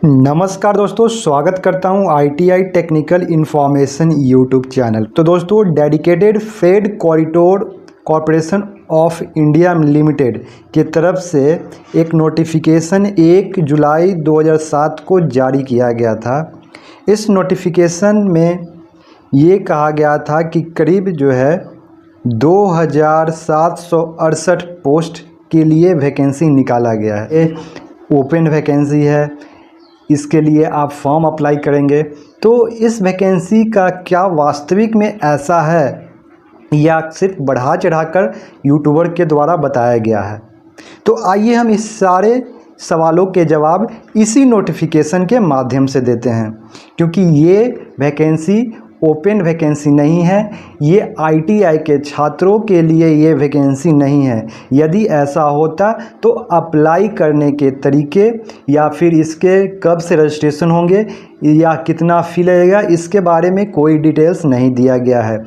नमस्कार दोस्तों, स्वागत करता हूं ITI technical information YouTube channel. तो दोस्तों, dedicated freight corridor corporation of India limited की तरफ से एक नोटिफिकेशन 1 जुलाई 2007 को जारी किया गया था। इस नोटिफिकेशन में ये कहा गया था कि करीब 2768 पोस्ट के लिए वैकेंसी निकाला गया है। ये ओपन वैकेंसी है, इसके लिए आप फॉर्म अप्लाई करेंगे। तो इस वैकेंसी का क्या वास्तविक में ऐसा है या सिर्फ बढ़ा चढ़ाकर यूट्यूबर के द्वारा बताया गया है? तो आइए हम इस सारे सवालों के जवाब इसी नोटिफिकेशन के माध्यम से देते हैं, क्योंकि ये वैकेंसी ओपन वैकेंसी नहीं है, ये ITI के छात्रों के लिए ये वैकेंसी नहीं है। यदि ऐसा होता तो अप्लाई करने के तरीके या फिर इसके कब से रजिस्ट्रेशन होंगे या कितना फ़ी लगेगा, इसके बारे में कोई डिटेल्स नहीं दिया गया है।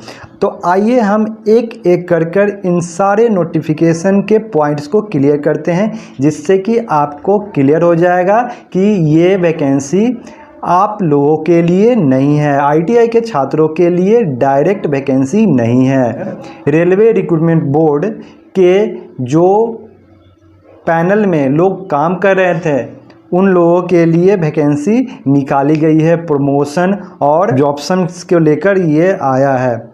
तो आइए हम एक एक कर इन सारे नोटिफिकेशन के पॉइंट्स को क्लियर करते हैं, जिससे कि आपको क्लियर हो जाएगा कि ये वैकेंसी आप लोगों के लिए नहीं है, ITI के छात्रों के लिए डायरेक्ट वैकेंसी नहीं है। रेलवे रिक्रूटमेंट बोर्ड के जो पैनल में लोग काम कर रहे थे, उन लोगों के लिए वैकेंसी निकाली गई है। प्रमोशन और जॉब्स को लेकर ये आया है।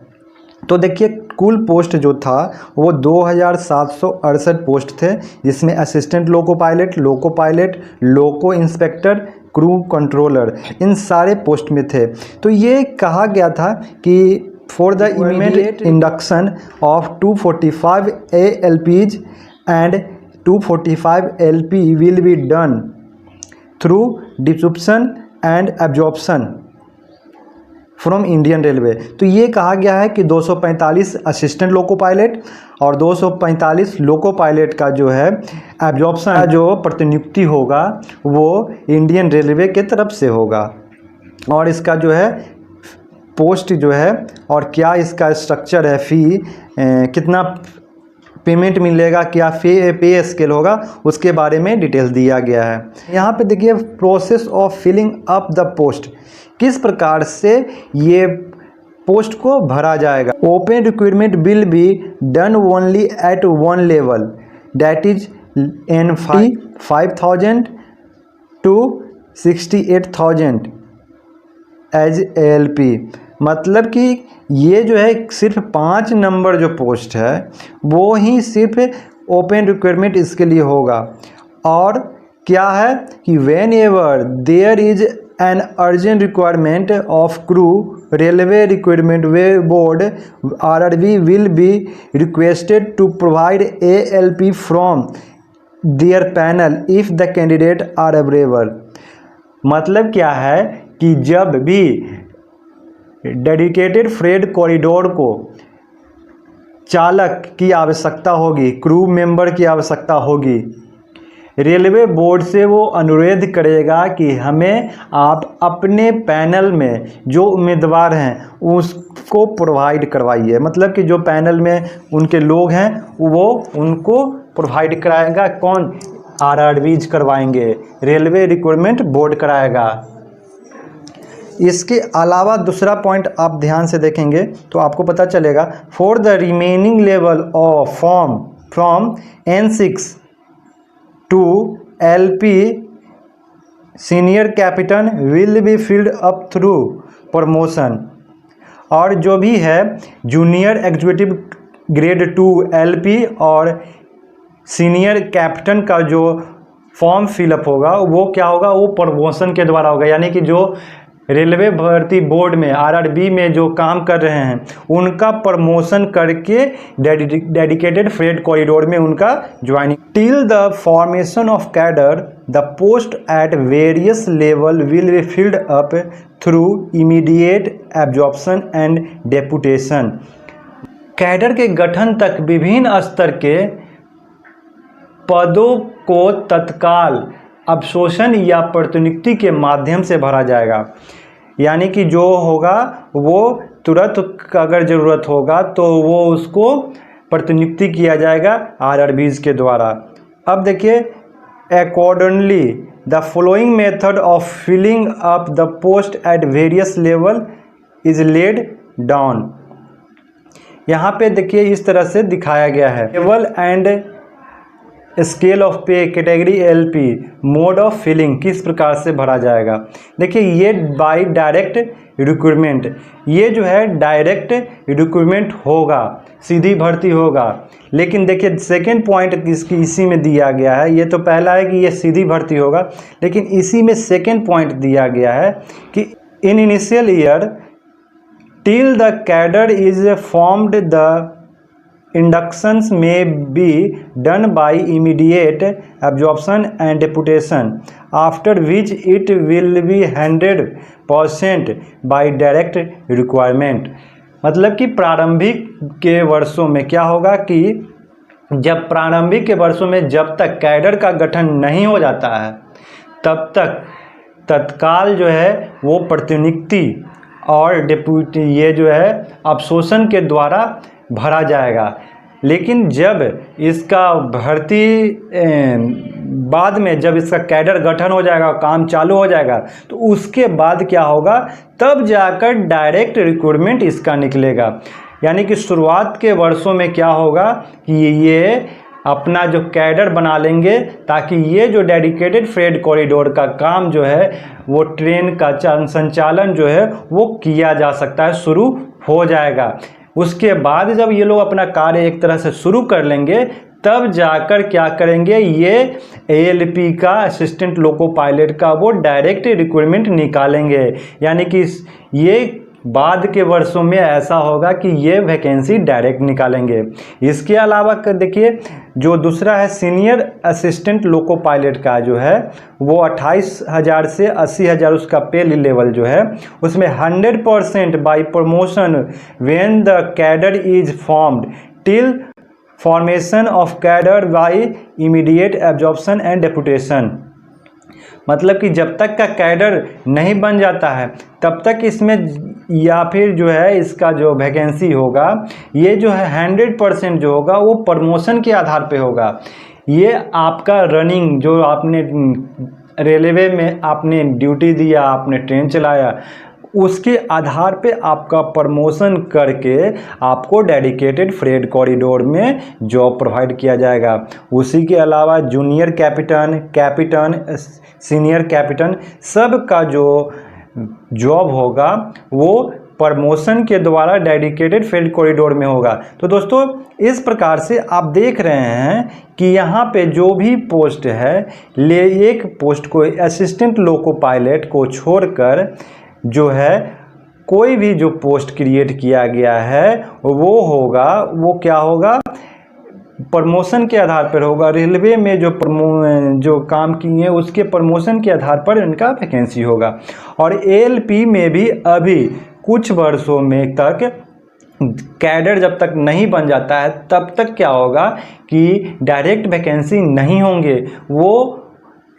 तो देखिए, कुल पोस्ट जो था वो 2768 पोस्ट थे, जिसमें असिस्टेंट लोको पायलट, लोको इंस्पेक्टर, क्रू कंट्रोलर, इन सारे पोस्ट में थे। तो ये कहा गया था कि for the immediate induction of 245 ALPs and 245 LP will be done through distribution and absorption from Indian railway. तो ये कहा गया है कि 245 असिस्टेंट लोको पायलट और 245 लोको पायलट का जो है एब्जॉर्प्शन का जो प्रतिनियुक्ति होगा वो इंडियन रेलवे के तरफ से होगा। और इसका जो है पोस्ट जो है और क्या इसका स्ट्रक्चर है, फ़ी कितना पेमेंट मिलेगा, क्या पे स्केल होगा, उसके बारे में डिटेल्स दिया गया है। यहाँ पे देखिए, process of filling up the post, किस प्रकार से ये पोस्ट को भरा जाएगा। Open requirement will be done only at one level, that is N5 5000 to 68,000 as ALP। मतलब कि ये जो है सिर्फ 5 नंबर जो पोस्ट है वो ही सिर्फ ओपन रिक्वायरमेंट इसके लिए होगा। और क्या है कि whenever there is an urgent requirement of crew, railway recruitment board RRB will be requested to provide ALP from their panel if the candidate are available। मतलब क्या है कि जब भी डेडिकेटेड फ्रेट कॉरिडोर को चालक की आवश्यकता होगी, क्रू मेंबर की आवश्यकता होगी, रेलवे बोर्ड से वो अनुरोध करेगा कि हमें आप अपने पैनल में जो उम्मीदवार हैं उसको प्रोवाइड करवाइए। मतलब कि जो पैनल में उनके लोग हैं वो उनको प्रोवाइड कराएगा। कौन? RRBs करवाएंगे, रेलवे रिक्रूटमेंट बोर्ड कराएगा। इसके अलावा दूसरा पॉइंट आप ध्यान से देखेंगे तो आपको पता चलेगा, for the remaining level of form from N6 to LP senior captain will be filled up through promotion. और जो भी है जूनियर एग्जीक्यूटिव ग्रेड 2 LP और सीनियर कैप्टन का जो फॉर्म फिलअप होगा वो क्या होगा, वो प्रमोशन के द्वारा होगा। यानी कि जो रेलवे भर्ती बोर्ड में RRB में जो काम कर रहे हैं उनका प्रमोशन करके डेडिकेटेड फ्रेट कॉरिडोर में उनका joining. Till the formation of cadre the post at various level will be filled up through immediate absorption and deputation. Cadre के गठन तक विभिन्न स्तर के पदों को तत्काल अवशोषण या प्रतिनियुक्ति के माध्यम से भरा जाएगा। यानी कि जो होगा वो तुरंत अगर ज़रूरत होगा तो वो उसको प्रतिनियुक्ति किया जाएगा RRBs के द्वारा। अब देखिए, accordingly the following method of filling up the post at various level is laid down. यहाँ पे देखिए इस तरह से दिखाया गया है, level and scale of pay category LP mode of filling किस प्रकार से भरा जाएगा। देखिए ये बाय डायरेक्ट रिक्रूटमेंट, ये जो है डायरेक्ट रिक्रूटमेंट होगा, सीधी भर्ती होगा। लेकिन देखिए सेकेंड पॉइंट इसकी इसी में दिया गया है, ये तो पहला है कि ये सीधी भर्ती होगा, लेकिन इसी में सेकेंड पॉइंट दिया गया है कि in initial year till the cadre is formed the inductions may be done by immediate absorption and deputation, after which it will be 100% by direct requirement। मतलब कि प्रारंभिक के वर्षों में क्या होगा कि जब प्रारंभिक के वर्षों में जब तक कैडर का गठन नहीं हो जाता है तब तक तत्काल जो है वो प्रतिनियुक्ति और डेप्यूटी ये जो है अवशोषण के द्वारा भरा जाएगा। लेकिन जब इसका भर्ती बाद में जब इसका कैडर गठन हो जाएगा, काम चालू हो जाएगा, तो उसके बाद क्या होगा, तब जाकर डायरेक्ट रिक्रूटमेंट इसका निकलेगा। यानी कि शुरुआत के वर्षों में क्या होगा कि ये अपना जो कैडर बना लेंगे ताकि ये जो डेडिकेटेड फ्रेट कॉरिडोर का काम जो है वो ट्रेन का संचालन जो है वो किया जा सकता है, शुरू हो जाएगा। उसके बाद जब ये लोग अपना कार्य एक तरह से शुरू कर लेंगे तब जाकर क्या करेंगे, ये ALP का असिस्टेंट लोको पायलट का वो डायरेक्ट रिक्रूटमेंट निकालेंगे। यानी कि ये बाद के वर्षों में ऐसा होगा कि ये वैकेंसी डायरेक्ट निकालेंगे। इसके अलावा देखिए जो दूसरा है सीनियर असिस्टेंट लोको पायलट का जो है वो 28,000 से 80,000 उसका पे लेवल जो है उसमें 100% by promotion when the cadre is formed till formation of cadre by immediate absorption and deputation. मतलब कि जब तक का कैडर नहीं बन जाता है तब तक इसमें या फिर जो है इसका जो वैकेंसी होगा ये जो है 100% जो होगा वो प्रमोशन के आधार पे होगा। ये आपका रनिंग जो आपने रेलवे में आपने ड्यूटी दिया, आपने ट्रेन चलाया, उसके आधार पे आपका प्रमोशन करके आपको डेडिकेटेड फ्रेट कॉरिडोर में जॉब प्रोवाइड किया जाएगा। उसी के अलावा जूनियर कैपिटन, सीनियर कैपिटन सब का जो जॉब होगा वो प्रमोशन के द्वारा डेडिकेटेड फ्रेट कॉरिडोर में होगा। तो दोस्तों इस प्रकार से आप देख रहे हैं कि यहाँ पे जो भी पोस्ट है एक पोस्ट को असिस्टेंट लोको पायलट को छोड़कर जो है कोई भी जो पोस्ट क्रिएट किया गया है वो होगा, वो क्या होगा, प्रमोशन के आधार पर होगा। रेलवे में जो काम किए उसके प्रमोशन के आधार पर इनका वैकेंसी होगा। और ALP में भी अभी कुछ वर्षों में तक कैडर जब तक नहीं बन जाता है तब तक क्या होगा कि डायरेक्ट वैकेंसी नहीं होंगे, वो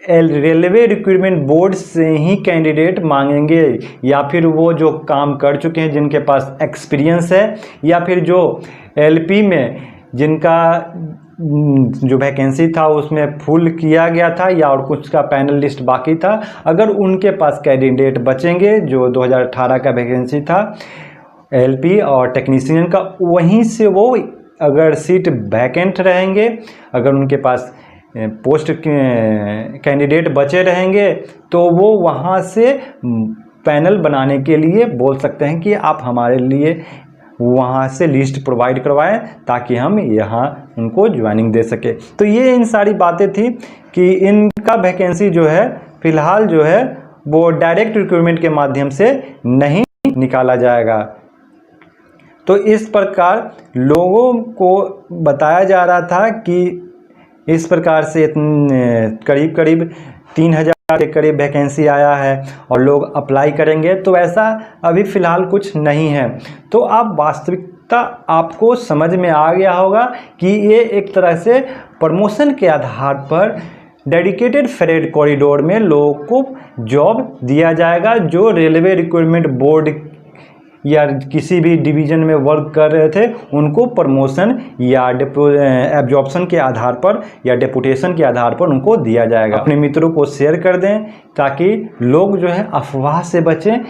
रेलवे रिक्रूटमेंट बोर्ड से ही कैंडिडेट मांगेंगे, या फिर वो जो काम कर चुके हैं जिनके पास एक्सपीरियंस है, या फिर जो LP में जिनका जो वैकेंसी था उसमें फुल किया गया था या और कुछ का पैनल लिस्ट बाकी था, अगर उनके पास कैंडिडेट बचेंगे जो 2018 का वैकेंसी था LP और टेक्नीशियन का, वहीं से वो अगर सीट वैकेंट रहेंगे, अगर उनके पास पोस्ट कैंडिडेट बचे रहेंगे तो वो वहाँ से पैनल बनाने के लिए बोल सकते हैं कि आप हमारे लिए वहाँ से लिस्ट प्रोवाइड करवाएं ताकि हम यहाँ उनको ज्वाइनिंग दे सके। तो ये इन सारी बातें थी कि इनका वैकेंसी जो है फ़िलहाल जो है वो डायरेक्ट रिक्रूटमेंट के माध्यम से नहीं निकाला जाएगा। तो इस प्रकार लोगों को बताया जा रहा था कि इस प्रकार से करीब करीब 3,000 के करीब वैकेंसी आया है और लोग अप्लाई करेंगे, तो ऐसा अभी फ़िलहाल कुछ नहीं है। तो आप वास्तविकता आपको समझ में आ गया होगा कि ये एक तरह से प्रमोशन के आधार पर डेडिकेटेड फ्रेट कॉरिडोर में लोगों को जॉब दिया जाएगा जो रेलवे रिक्रूटमेंट बोर्ड या किसी भी डिवीज़न में वर्क कर रहे थे उनको प्रमोशन या एब्जॉर्प्शन के आधार पर या डेपुटेशन के आधार पर उनको दिया जाएगा। अपने मित्रों को शेयर कर दें ताकि लोग जो है अफवाह से बचें,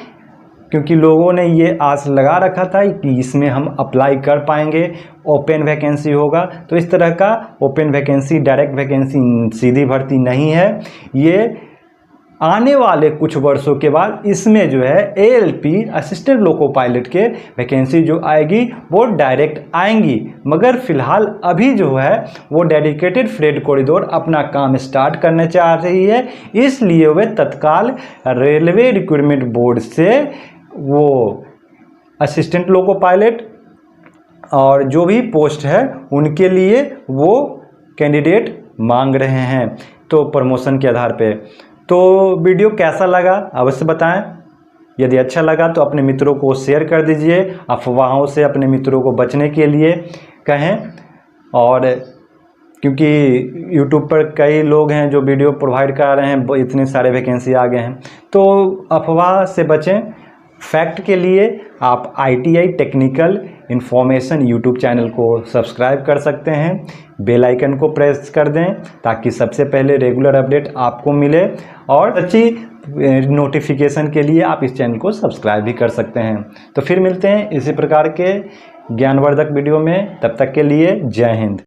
क्योंकि लोगों ने ये आस लगा रखा था कि इसमें हम अप्लाई कर पाएंगे, ओपन वैकेंसी होगा। तो इस तरह का ओपन वैकेंसी, डायरेक्ट वैकेंसी, सीधी भर्ती नहीं है। ये आने वाले कुछ वर्षों के बाद इसमें जो है ALP असिस्टेंट लोको पायलट के वैकेंसी जो आएगी वो डायरेक्ट आएंगी, मगर फिलहाल अभी जो है वो डेडिकेटेड फ्रेट कॉरिडोर अपना काम स्टार्ट करना चाह रही है, इसलिए वे तत्काल रेलवे रिक्रूटमेंट बोर्ड से वो असिस्टेंट लोको पायलट और जो भी पोस्ट है उनके लिए वो कैंडिडेट मांग रहे हैं, तो प्रमोशन के आधार पे। तो वीडियो कैसा लगा अवश्य बताएं। यदि अच्छा लगा तो अपने मित्रों को शेयर कर दीजिए, अफवाहों से अपने मित्रों को बचने के लिए कहें। और क्योंकि YouTube पर कई लोग हैं जो वीडियो प्रोवाइड करा रहे हैं, इतने सारे वैकेंसी आ गए हैं, तो अफवाह से बचें। फैक्ट के लिए आप ITI technical information YouTube channel को सब्सक्राइब कर सकते हैं, बेल आइकन को प्रेस कर दें ताकि सबसे पहले रेगुलर अपडेट आपको मिले, और अच्छी नोटिफिकेशन के लिए आप इस चैनल को सब्सक्राइब भी कर सकते हैं। तो फिर मिलते हैं इसी प्रकार के ज्ञानवर्धक वीडियो में, तब तक के लिए जय हिंद।